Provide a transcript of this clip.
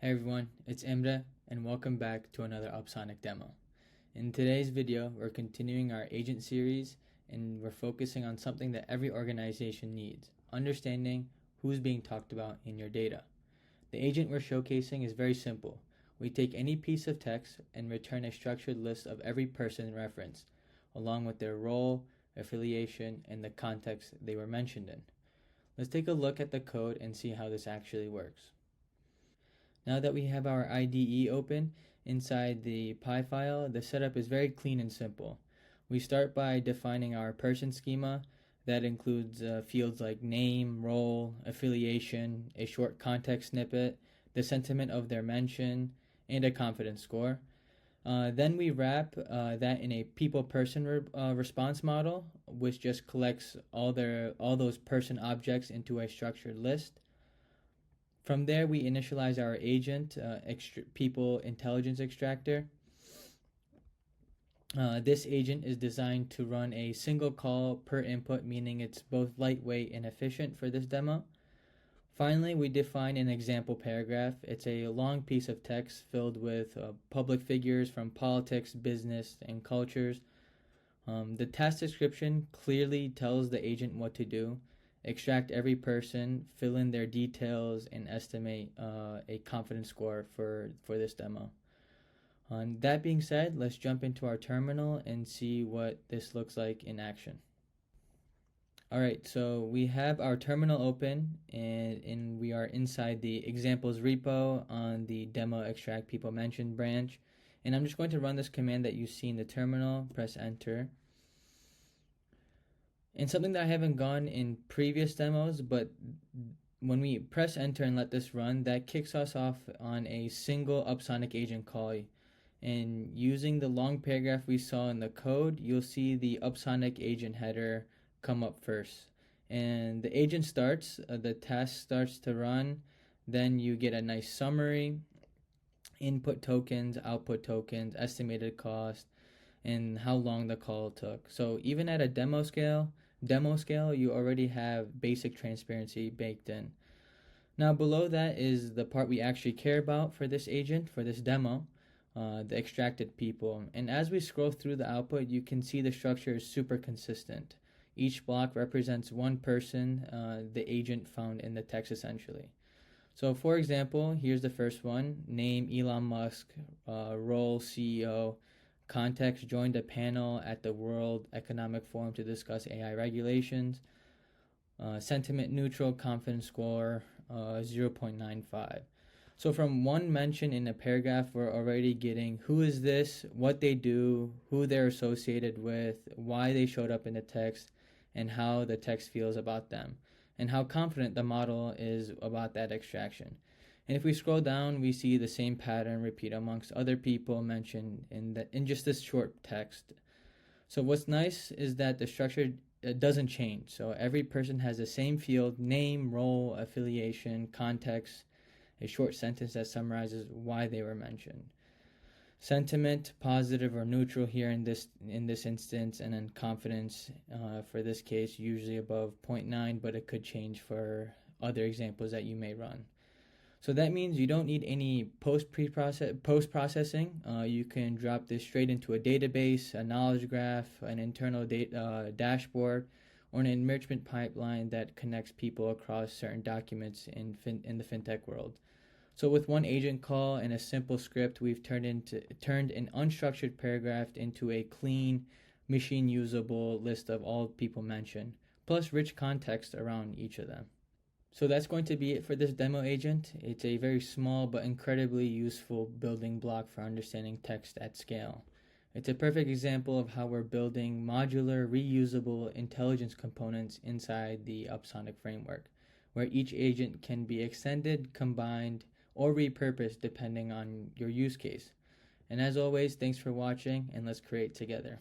Hey everyone, it's Emre and welcome back to another Upsonic demo. In today's video, we're continuing our agent series and we're focusing on something that every organization needs, understanding who's being talked about in your data. The agent we're showcasing is very simple. We take any piece of text and return a structured list of every person referenced, along with their role, affiliation, and the context they were mentioned in. Let's take a look at the code and see how this actually works. Now that we have our IDE open inside the Py file, the setup is very clean and simple. We start by defining our person schema. That includes fields like name, role, affiliation, a short context snippet, the sentiment of their mention, and a confidence score. Then we wrap that in a people-person response model, which just collects all those person objects into a structured list. From there, we initialize our agent, people intelligence extractor. This agent is designed to run a single call per input, meaning it's both lightweight and efficient for this demo. Finally, we define an example paragraph. It's a long piece of text filled with public figures from politics, business, and cultures. The task description clearly tells the agent what to do. Extract every person, fill in their details, and estimate a confidence score for this demo. That being said, let's jump into our terminal and see what this looks like in action. Alright, so we have our terminal open and we are inside the examples repo on the demo extract people mentioned branch. And I'm just going to run this command that you see in the terminal, press enter. And something that I haven't gone in previous demos, but when we press enter and let this run, that kicks us off on a single Upsonic agent call. And using the long paragraph we saw in the code, you'll see the Upsonic agent header come up first. And the agent starts, the task starts to run, then you get a nice summary, input tokens, output tokens, estimated cost, and how long the call took. So even at a demo scale, you already have basic transparency baked in. Now below that is the part we actually care about for this agent, for this demo, the extracted people. And as we scroll through the output, you can see the structure is super consistent. Each block represents one person the agent found in the text essentially. So for example, here's the first one, name Elon Musk, role CEO, context joined a panel at the World Economic Forum to discuss AI regulations. Sentiment neutral, confidence score 0.95. So from one mention in a paragraph, we're already getting who is this, what they do, who they're associated with, why they showed up in the text, and how the text feels about them, and how confident the model is about that extraction. And if we scroll down, we see the same pattern repeat amongst other people mentioned in just this short text. So what's nice is that the structure doesn't change. So every person has the same field, name, role, affiliation, context, a short sentence that summarizes why they were mentioned. Sentiment, positive or neutral here in this instance, and then confidence for this case usually above 0.9, but it could change for other examples that you may run. So that means you don't need any post-processing. You can drop this straight into a database, a knowledge graph, an internal dashboard, or an enrichment pipeline that connects people across certain documents in the fintech world. So with one agent call and a simple script, we've turned an unstructured paragraph into a clean, machine-usable list of all people mentioned, plus rich context around each of them. So that's going to be it for this demo agent. It's a very small but incredibly useful building block for understanding text at scale. It's a perfect example of how we're building modular, reusable intelligence components inside the Upsonic framework, where each agent can be extended, combined, or repurposed depending on your use case. And as always, thanks for watching, and let's create together.